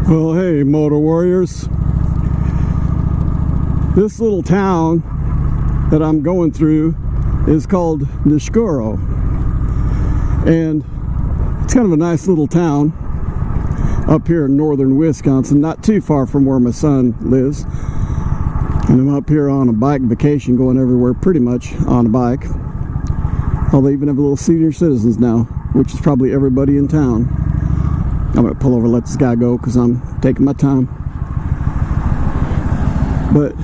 Well, hey, Motor Warriors. This little town that I'm going through is called Neshkoro. And it's kind of a nice little town up here in northern Wisconsin, not too far from where my son lives. And I'm up here on a bike vacation, going everywhere pretty much on a bike. Oh, they even have a little senior citizens now, which is probably everybody in town. I'm going to pull over and let this guy go because I'm taking my time. But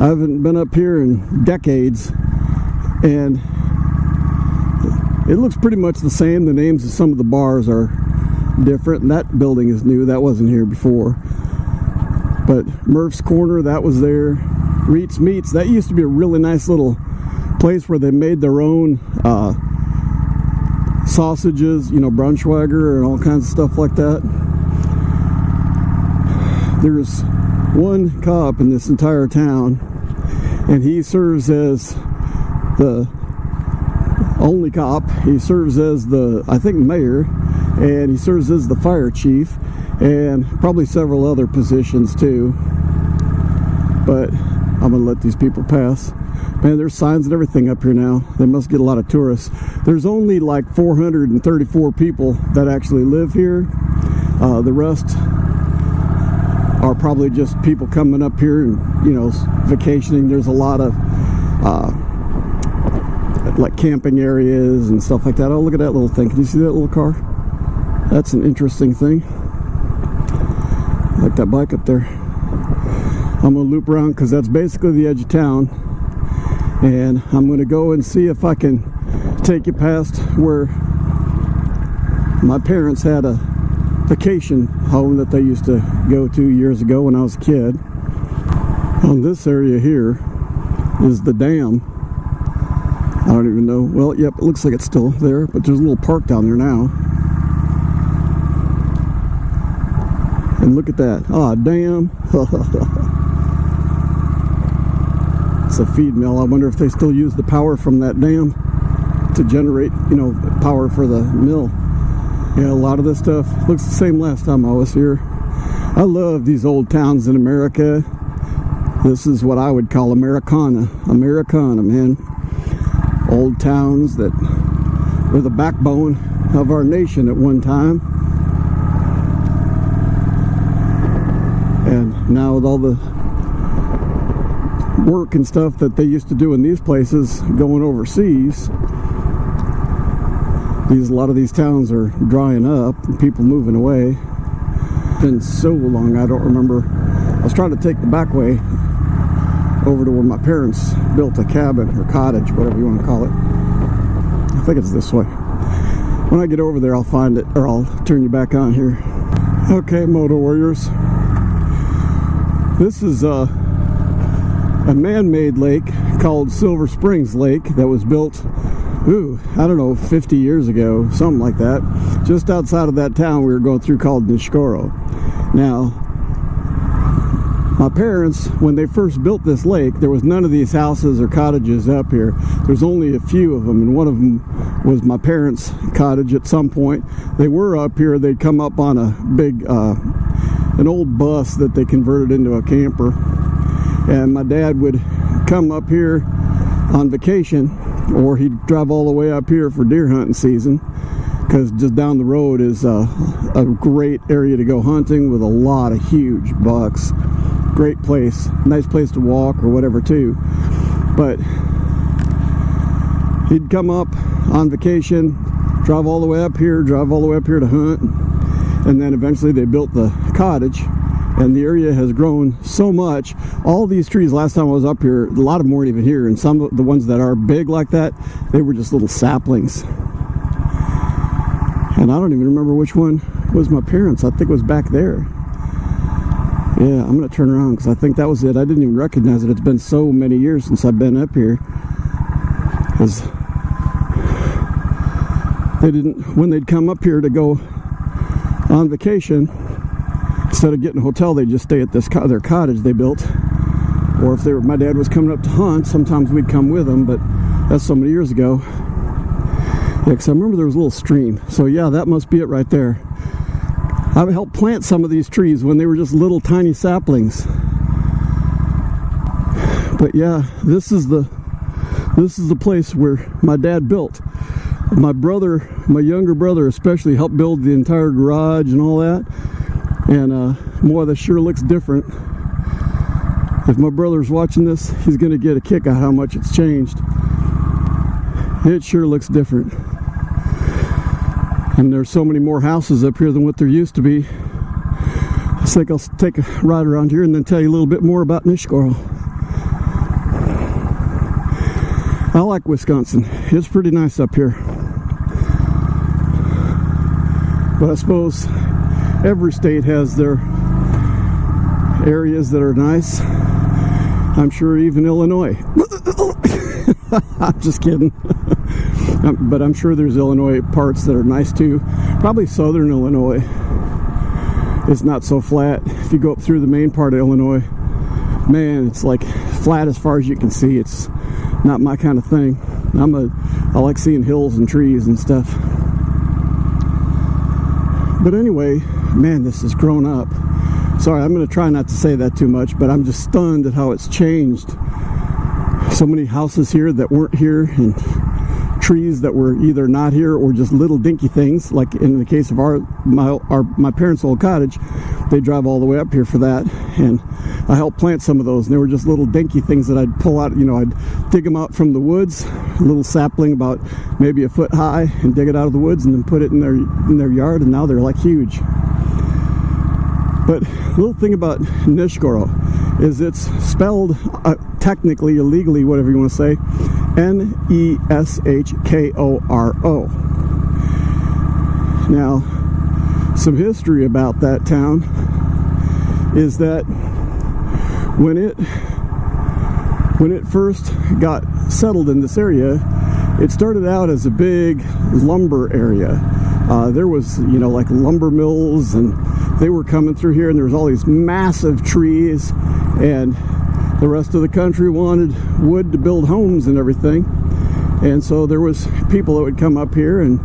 I haven't been up here in decades, and it looks pretty much the same. The names of some of the bars are different, and that building is new. That wasn't here before. But Murph's Corner, that was there. Reed's Meats, that used to be a really nice little place where they made their own sausages, you know, Braunschweiger and all kinds of stuff like that. There's one cop in this entire town, and he serves as the only cop. He serves as the, I think, mayor, and he serves as the fire chief, and probably several other positions too. But I'm gonna let these people pass. Man, there's signs and everything up here now. They must get a lot of tourists. There's only like 434 people that actually live here. The rest are probably just people coming up here and, you know, vacationing. There's a lot of like camping areas and stuff like that. Oh, look at that little thing. Can you see that little car? That's an interesting thing. I like that bike up there. I'm gonna loop around because that's basically the edge of town. And I'm going to go and see if I can take you past where my parents had a vacation home that they used to go to years ago when I was a kid. On this area here is the dam. I don't even know. Well, yep, it looks like it's still there, but there's a little park down there now. And look at that. Ah, dam. It's a feed mill. I wonder if they still use the power from that dam to generate, you know, power for the mill. Yeah, a lot of this stuff looks the same last time I was here. I love these old towns in America. This is what I would call Americana. Americana, man. Old towns that were the backbone of our nation at one time. And now with all the work and stuff that they used to do in these places going overseas, a lot of these towns are drying up and people moving away. It's been so long, I don't remember. I was trying to take the back way over to where my parents built a cabin or cottage, whatever you want to call it. I think it's this way. When I get over there, I'll find it, or I'll turn you back on here. Okay, Motor Warriors. This is a man-made lake called Silver Springs Lake that was built, I don't know, 50 years ago, something like that, just outside of that town we were going through called Neshkoro. Now, my parents, when they first built this lake, there was none of these houses or cottages up here. There's only a few of them, and one of them was my parents' cottage at some point. They were up here. They'd come up on a big, an old bus that they converted into a camper. And my dad would come up here on vacation, or he'd drive all the way up here for deer hunting season, because just down the road is a great area to go hunting with a lot of huge bucks. Great place, nice place to walk or whatever too. But he'd come up on vacation, drive all the way up here, to hunt, and then eventually they built the cottage. And the area has grown so much. All these trees, last time I was up here, a lot of them weren't even here. And some of the ones that are big like that, they were just little saplings. And I don't even remember which one was my parents'. I think it was back there. Yeah, I'm going to turn around because I think that was it. I didn't even recognize it. It's been so many years since I've been up here. Because they didn't, when they'd come up here to go on vacation, instead of getting a hotel, they just stay at this their cottage they built. Or if my dad was coming up to hunt, sometimes we'd come with him, but that's so many years ago. Yeah, because I remember there was a little stream. So yeah, that must be it right there. I helped plant some of these trees when they were just little tiny saplings. But yeah, this is the place where my dad built. My brother, my younger brother especially, helped build the entire garage and all that. And boy, that sure looks different. If my brother's watching this, he's going to get a kick out how much it's changed. It sure looks different. And there's so many more houses up here than what there used to be. I think I'll take a ride around here and then tell you a little bit more about Neshkoro. I like Wisconsin. It's pretty nice up here. But I suppose every state has their areas that are nice. I'm sure even Illinois. I'm just kidding. But I'm sure there's Illinois parts that are nice too. Probably southern Illinois is not so flat. If you go up through the main part of Illinois, man, it's like flat as far as you can see. It's not my kind of thing. I like seeing hills and trees and stuff. But anyway, man, this has grown up. Sorry, I'm going to try not to say that too much, but I'm just stunned at how it's changed. So many houses here that weren't here, and trees that were either not here or just little dinky things. Like in the case of my parents' old cottage, they drive all the way up here for that, and I helped plant some of those, and they were just little dinky things that I'd pull out. I'd dig them out from the woods, a little sapling about maybe a foot high, and dig it out of the woods and then put it in their yard, and now they're like huge. But the little thing about Neshkoro is it's spelled technically or legally, whatever you want to say, Neshkoro. Now, some history about that town is that when it first got settled in this area, it started out as a big lumber area. There was, like lumber mills, and they were coming through here, and there was all these massive trees, and the rest of the country wanted wood to build homes and everything. And so there was people that would come up here and,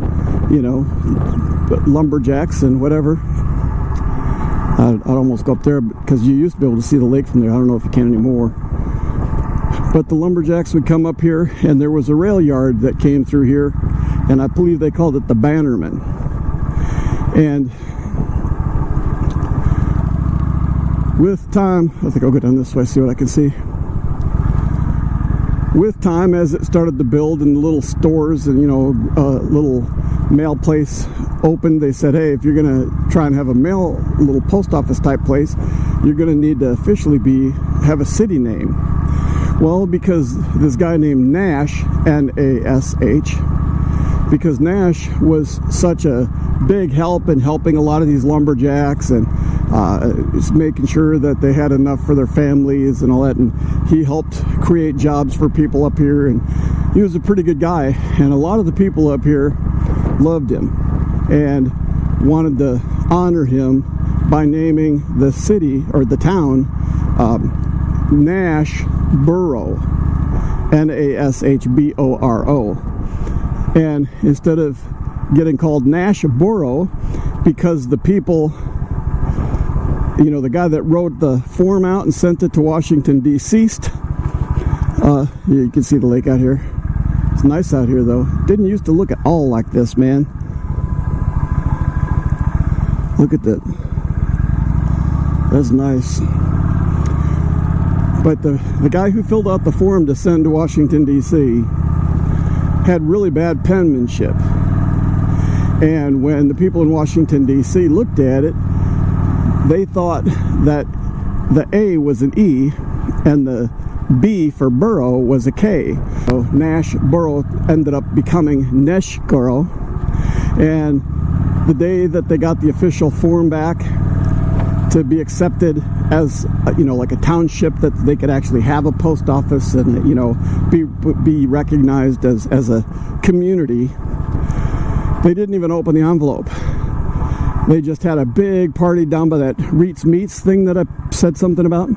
lumberjacks and whatever. I'd almost go up there because you used to be able to see the lake from there. I don't know if you can anymore. But the lumberjacks would come up here, and there was a rail yard that came through here, and I believe they called it the Bannerman. And with time, I think I'll go down this way, see what I can see. With time, as it started to build and the little stores and, little mail place opened, they said, hey, if you're going to try and have a little post office type place, you're going to need to officially have a city name. Well, because this guy named Nash, N-A-S-H, because Nash was such a big help in helping a lot of these lumberjacks and making sure that they had enough for their families and all that, and he helped create jobs for people up here, and he was a pretty good guy, and a lot of the people up here loved him and wanted to honor him by naming the city or the town Nashboro, Nashboro. And instead of getting called Nashboro, because the people, the guy that wrote the form out and sent it to Washington, D.C. You can see the lake out here. It's nice out here, though. Didn't used to look at all like this, man. Look at that. That's nice. But the guy who filled out the form to send to Washington, D.C. had really bad penmanship. And when the people in Washington, D.C. looked at it, they thought that the A was an E and the B for borough was a K. So Nashboro ended up becoming Neshkoro. And the day that they got the official form back to be accepted as, like a township, that they could actually have a post office and, be recognized as a community, they didn't even open the envelope. They just had a big party down by that Reed's Meats thing that I said something about.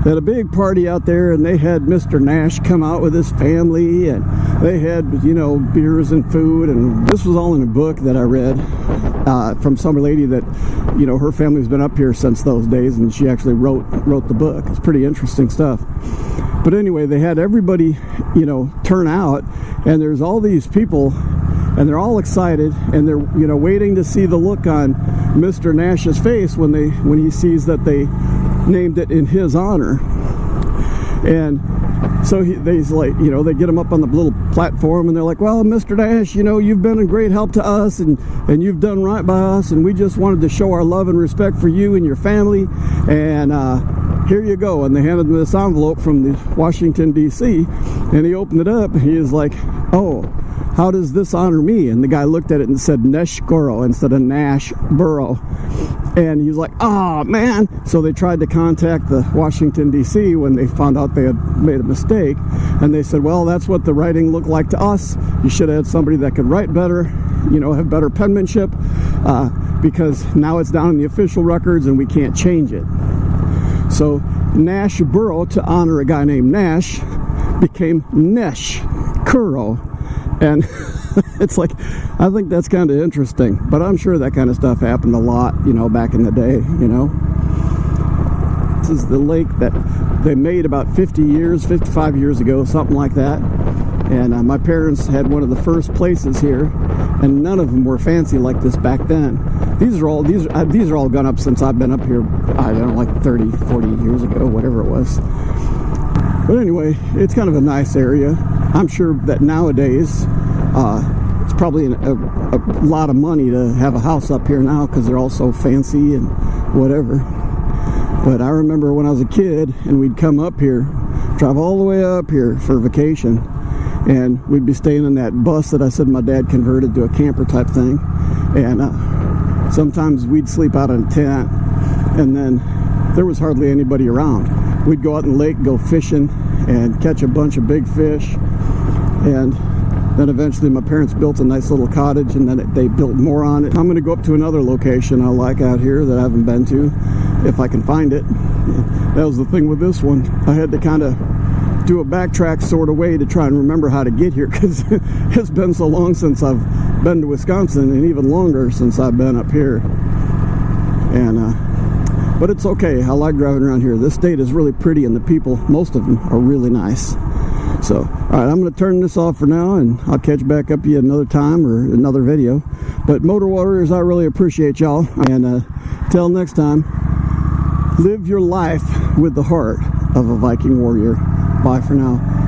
They had a big party out there, and they had Mr. Nash come out with his family, and they had, beers and food, and this was all in a book that I read. from some lady that, you know, her family's been up here since those days, and she actually wrote the book. It's pretty interesting stuff. But anyway, they had everybody, you know, turn out, and there's all these people, and they're all excited, and they're, you know, waiting to see the look on Mr. Nash's face when he sees that they named it in his honor. And so he's like, you know, they get him up on the little platform, and they're like, well, Mr. Nash, you know, you've been a great help to us, and you've done right by us, and we just wanted to show our love and respect for you and your family, and here you go. And they handed him this envelope from the Washington, D.C., and he opened it up, and he was like, oh, how does this honor me? And the guy looked at it and said Neshkoro instead of Nashboro. And he's like, oh man. So they tried to contact the Washington, D.C. when they found out they had made a mistake, and they said, well, that's what the writing looked like to us. You should have had somebody that could write better, you know, have better penmanship, because now it's down in the official records and we can't change it. So Nashboro, to honor a guy named Nash, became Neshkoro. And it's like, I think that's kind of interesting, but I'm sure that kind of stuff happened a lot, you know, back in the day, you know. This is the lake that they made about 55 years ago, something like that. And my parents had one of the first places here, and none of them were fancy like this back then. These are all gone up since I've been up here, I don't know, like 30, 40 years ago, whatever it was. But anyway, it's kind of a nice area. I'm sure that nowadays it's probably a lot of money to have a house up here now, because they're all so fancy and whatever. But I remember when I was a kid, and we'd come up here, drive all the way up here for vacation, and we'd be staying in that bus that I said my dad converted to a camper type thing, and sometimes we'd sleep out in a tent, and then there was hardly anybody around. We'd go out in the lake, go fishing, and catch a bunch of big fish. And then eventually my parents built a nice little cottage, and then they built more on it. I'm going to go up to another location I like out here that I haven't been to, if I can find it. That was the thing with this one. I had to kind of do a backtrack sort of way to try and remember how to get here, because it's been so long since I've been to Wisconsin, and even longer since I've been up here. And but it's okay. I like driving around here. This state is really pretty, and the people, most of them, are really nice. So, alright, I'm going to turn this off for now, and I'll catch back up to you another time or another video. But Motor Warriors, I really appreciate y'all. And till next time, live your life with the heart of a Viking warrior. Bye for now.